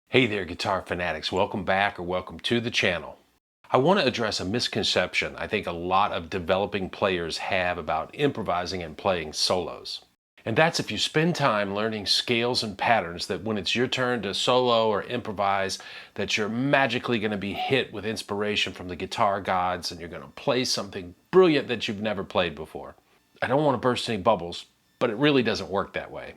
Hey there, guitar fanatics. Welcome back or welcome to the channel. I want to address a misconception I think a lot of developing players have about improvising and playing solos. And that's if you spend time learning scales and patterns, that when it's your turn to solo or improvise, that you're magically going to be hit with inspiration from the guitar gods and you're going to play something brilliant that you've never played before. I don't want to burst any bubbles, but it really doesn't work that way.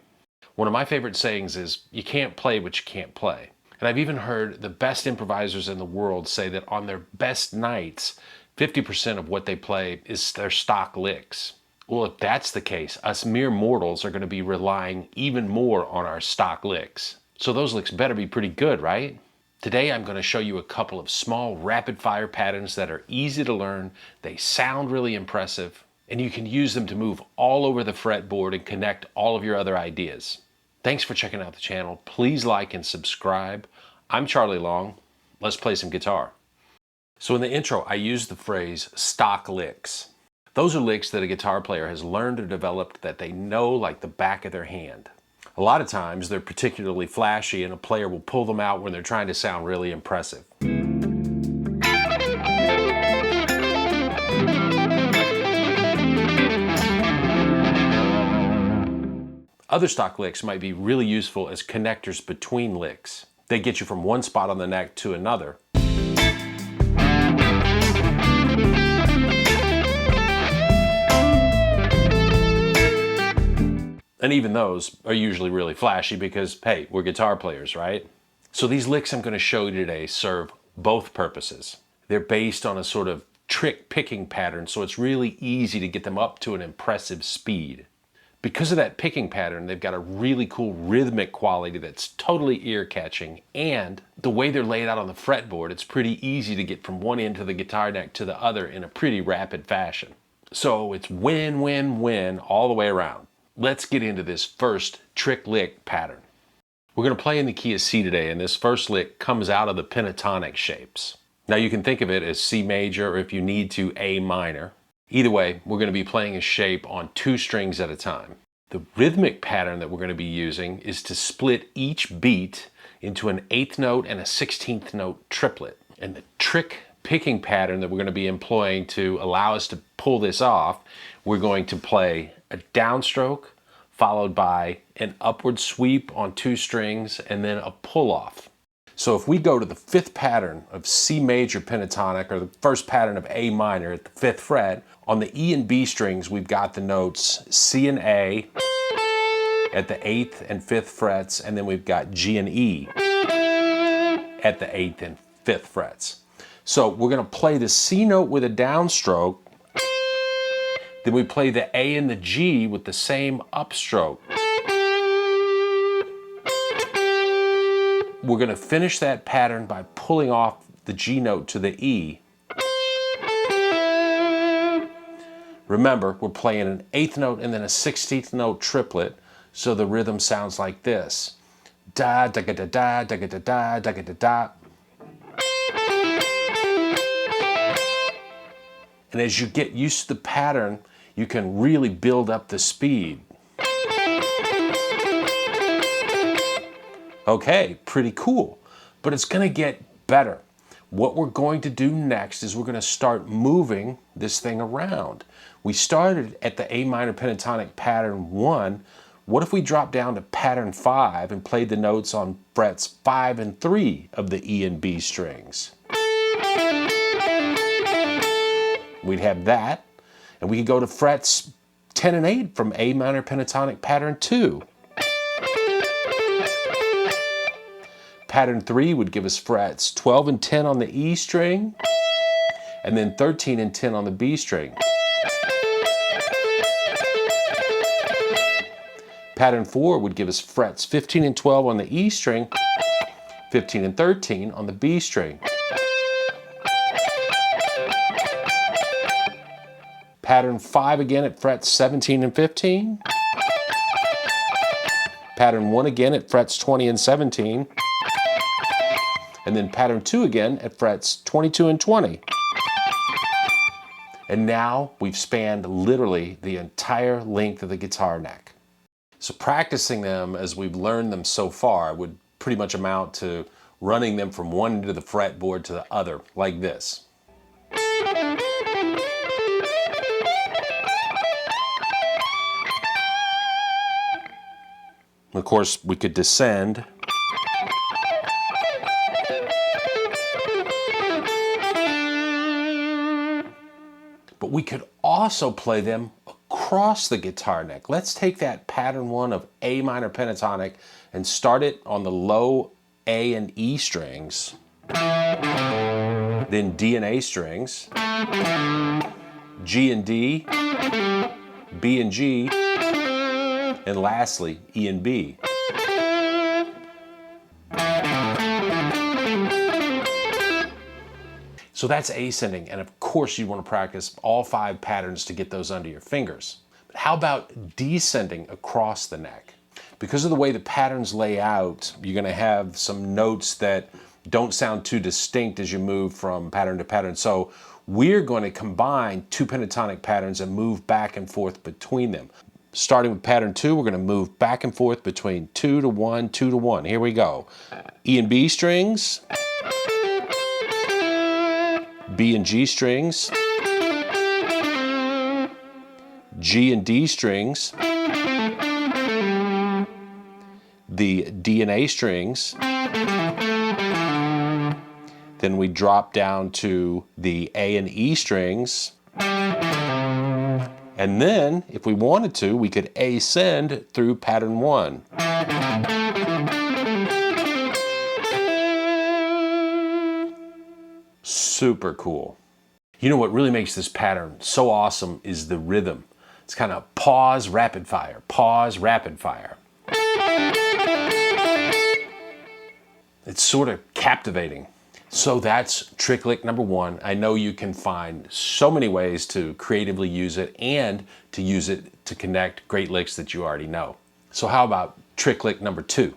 One of my favorite sayings is, you can't play what you can't play. And I've even heard the best improvisers in the world say that on their best nights, 50% of what they play is their stock licks. Well, if that's the case, us mere mortals are going to be relying even more on our stock licks. So those licks better be pretty good, right? Today I'm going to show you a couple of small rapid-fire patterns that are easy to learn, they sound really impressive, and you can use them to move all over the fretboard and connect all of your other ideas. Thanks for checking out the channel. Please like and subscribe. I'm Charlie Long. Let's play some guitar. So in the intro, I used the phrase stock licks. Those are licks that a guitar player has learned or developed that they know like the back of their hand. A lot of times they're particularly flashy and a player will pull them out when they're trying to sound really impressive. Other stock licks might be really useful as connectors between licks. They get you from one spot on the neck to another. And even those are usually really flashy because, hey, we're guitar players, right? So these licks I'm going to show you today serve both purposes. They're based on a sort of trick picking pattern, so it's really easy to get them up to an impressive speed. Because of that picking pattern, they've got a really cool rhythmic quality that's totally ear-catching, and the way they're laid out on the fretboard, it's pretty easy to get from one end of the guitar neck to the other in a pretty rapid fashion. So it's win, win, win all the way around. Let's get into this first trick lick pattern. We're going to play in the key of C today, and this first lick comes out of the pentatonic shapes. Now you can think of it as C major, or if you need to, A minor. Either way, we're going to be playing a shape on 2 strings at a time. The rhythmic pattern that we're going to be using is to split each beat into an 8th note and a 16th note triplet. And the trick picking pattern that we're going to be employing to allow us to pull this off, we're going to play a downstroke followed by an upward sweep on 2 strings and then a pull off. So if we go to the 5th pattern of C major pentatonic, or the first pattern of A minor at the 5th fret, on the E and B strings we've got the notes C and A at the 8th and 5th frets, and then we've got G and E at the 8th and 5th frets. So we're going to play the C note with a downstroke, then we play the A and the G with the same upstroke. We're going to finish that pattern by pulling off the G note to the E. Remember, we're playing an 8th note and then a 16th note triplet, so the rhythm sounds like this. Da da da da da da da da da da da. And as you get used to the pattern, you can really build up the speed. Okay, pretty cool, but it's going to get better. What we're going to do next is we're going to start moving this thing around. We started at the A minor pentatonic pattern 1. What if we dropped down to pattern 5 and played the notes on frets 5 and 3 of the E and B strings? We'd have that, and we could go to frets 10 and 8 from A minor pentatonic pattern 2. Pattern 3 would give us frets 12 and 10 on the E string, and then 13 and 10 on the B string. Pattern 4 would give us frets 15 and 12 on the E string, 15 and 13 on the B string. Pattern 5 again at frets 17 and 15. Pattern 1 again at frets 20 and 17. And then pattern 2 again at frets 22 and 20. And now we've spanned literally the entire length of the guitar neck. So practicing them as we've learned them so far would pretty much amount to running them from one end of the fretboard to the other, like this. Of course, we could descend. But we could also play them across the guitar neck. Let's take that pattern 1 of A minor pentatonic and start it on the low A and E strings, then D and A strings, G and D, B and G, and lastly, E and B. So that's ascending, and of course you want to practice all 5 patterns to get those under your fingers. But how about descending across the neck? Because of the way the patterns lay out, you're going to have some notes that don't sound too distinct as you move from pattern to pattern. So we're going to combine 2 pentatonic patterns and move back and forth between them. Starting with pattern 2, we're going to move back and forth between 2 to 1, 2 to 1. Here we go. E and B strings, B and G strings, G and D strings, the D and A strings, then we drop down to the A and E strings, and then, if we wanted to, we could ascend through pattern 1. Super cool. You know what really makes this pattern so awesome is the rhythm. It's kind of pause, rapid fire, pause, rapid fire. It's sort of captivating. So that's trick lick number 1. I know you can find so many ways to creatively use it and to use it to connect great licks that you already know. So how about trick lick number 2?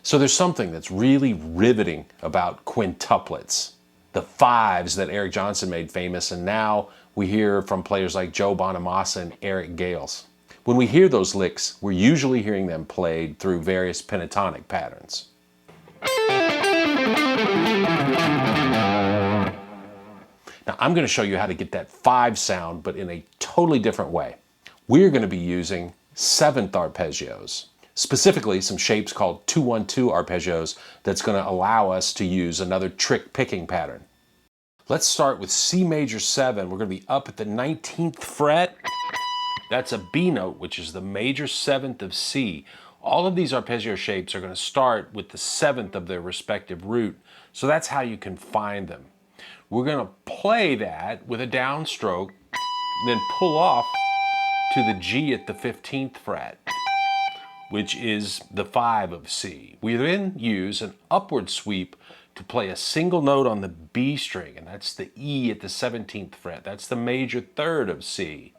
So there's something that's really riveting about quintuplets. The 5s that Eric Johnson made famous, and now we hear from players like Joe Bonamassa and Eric Gales. When we hear those licks, we're usually hearing them played through various pentatonic patterns. Now I'm going to show you how to get that 5 sound, but in a totally different way. We're going to be using 7th arpeggios. Specifically, some shapes called 2-1-2 arpeggios that's going to allow us to use another trick picking pattern. Let's start with C major 7. We're going to be up at the 19th fret. That's a B note, which is the major 7th of C. All of these arpeggio shapes are going to start with the 7th of their respective root. So that's how you can find them. We're going to play that with a downstroke, then pull off to the G at the 15th fret, which is the 5 of C. We then use an upward sweep to play a single note on the B string, and that's the E at the 17th fret. That's the major 3rd of C.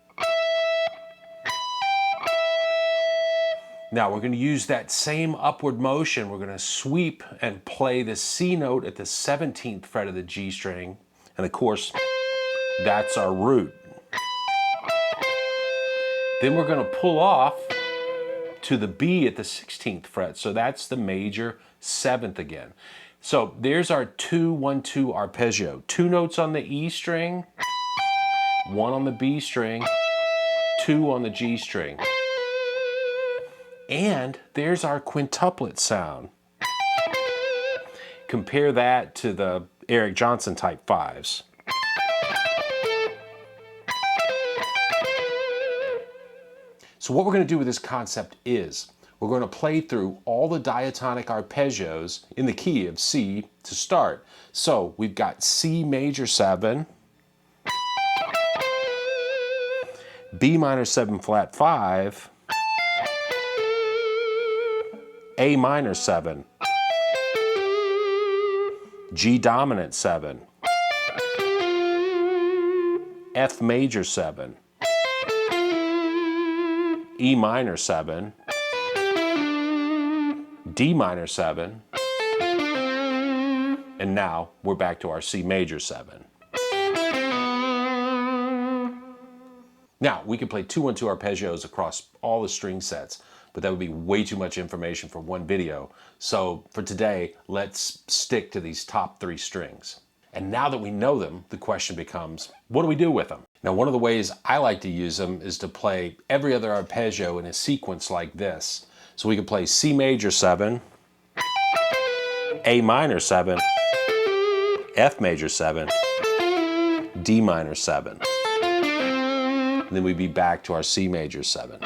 Now we're going to use that same upward motion. We're going to sweep and play the C note at the 17th fret of the G string, and of course, that's our root. Then we're going to pull off to the B at the 16th fret. So that's the major 7th again. So there's our 2-1-2 arpeggio. 2 notes on the E string, 1 on the B string, 2 on the G string. And there's our quintuplet sound. Compare that to the Eric Johnson type 5s. So what we're going to do with this concept is we're going to play through all the diatonic arpeggios in the key of C to start. So we've got C major 7, B minor 7 flat 5, A minor 7, G dominant 7, F major 7, E minor 7, D minor 7, and now we're back to our C major 7. Now we can play 2-1-2 arpeggios across all the string sets, but that would be way too much information for one video. So for today, let's stick to these top 3 strings. And now that we know them, the question becomes, what do we do with them? Now, one of the ways I like to use them is to play every other arpeggio in a sequence like this. So we can play C major 7, A minor 7, F major 7, D minor 7. And then we'd be back to our C major 7.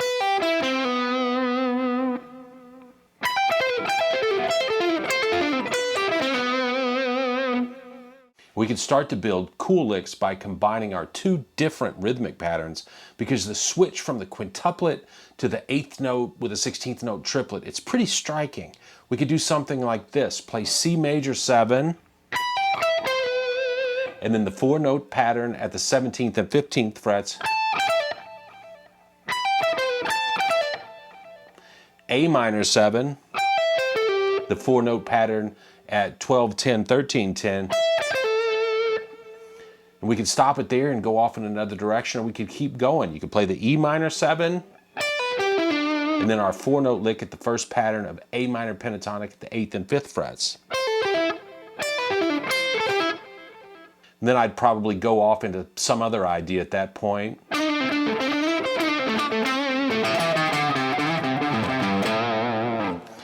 We can start to build cool licks by combining our 2 different rhythmic patterns, because the switch from the quintuplet to the 8th note with a 16th note triplet, it's pretty striking. We could do something like this, play C major 7, and then the 4-note pattern at the 17th and 15th frets, A minor 7, the 4-note pattern at 12, 10, 13, 10, and we could stop it there and go off in another direction, or we could keep going. You could play the E minor 7, and then our 4-note lick at the first pattern of A minor pentatonic at the 8th and 5th frets. And then I'd probably go off into some other idea at that point.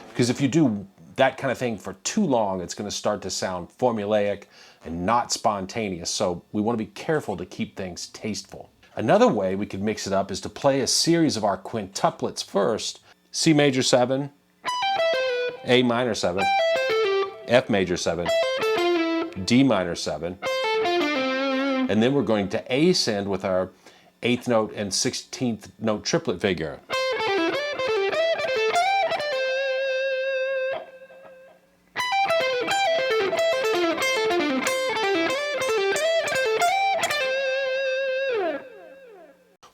Because if you do that kind of thing for too long, it's going to start to sound formulaic and not spontaneous. So we want to be careful to keep things tasteful. Another way we could mix it up is to play a series of our quintuplets first. C major 7, A minor 7, F major 7, D minor 7. And then we're going to ascend with our 8th note and 16th note triplet figure.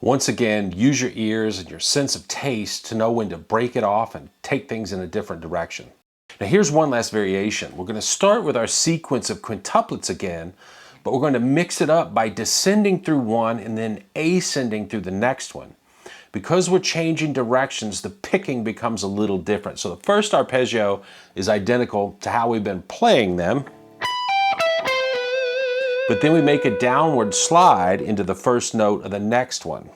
Once again, use your ears and your sense of taste to know when to break it off and take things in a different direction. Now here's one last variation. We're going to start with our sequence of quintuplets again, but we're going to mix it up by descending through one and then ascending through the next one. Because we're changing directions, the picking becomes a little different. So the first arpeggio is identical to how we've been playing them, but then we make a downward slide into the first note of the next one.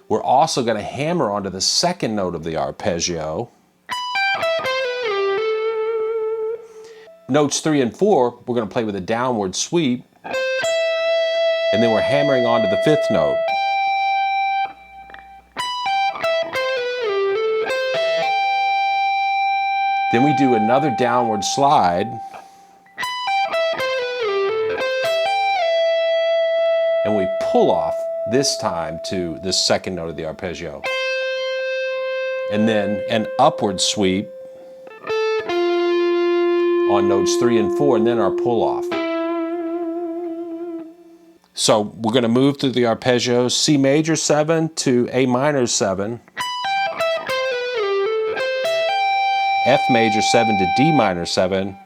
We're also going to hammer onto the second note of the arpeggio. Notes 3 and 4, we're going to play with a downward sweep, and then we're hammering onto the 5th note. Then we do another downward slide, and we pull off this time to the second note of the arpeggio. And then an upward sweep on notes 3 and 4, and then our pull off. So we're going to move through the arpeggios, C major 7 to A minor 7, F major 7 to D minor 7,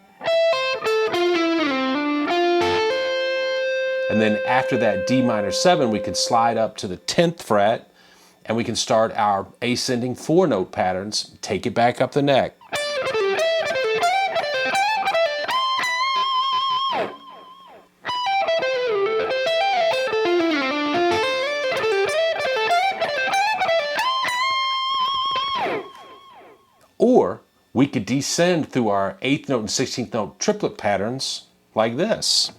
and then after that D minor 7 we can slide up to the 10th fret and we can start our ascending 4-note patterns, take it back up the neck. Or we could descend through our 8th note and 16th note triplet patterns like this.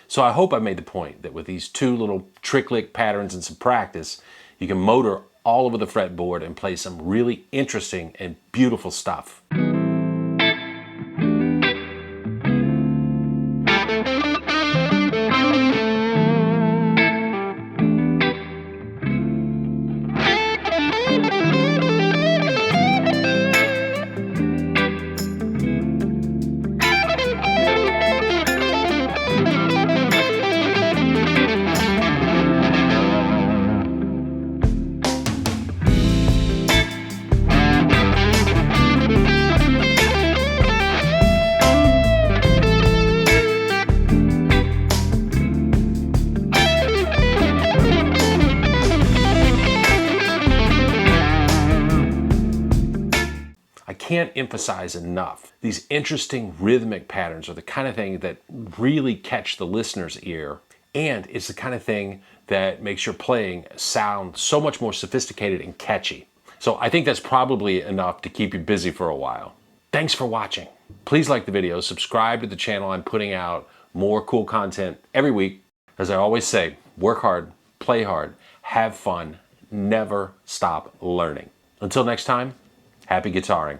So I hope I made the point that with these 2 little trick lick patterns and some practice, you can motor all over the fretboard and play some really interesting and beautiful stuff. can't emphasize enough. These interesting rhythmic patterns are the kind of thing that really catch the listener's ear, and it's the kind of thing that makes your playing sound so much more sophisticated and catchy. So I think that's probably enough to keep you busy for a while. Thanks for watching. Please like the video, subscribe to the channel. I'm putting out more cool content every week. As I always say, work hard, play hard, have fun, never stop learning. Until next time, happy guitaring.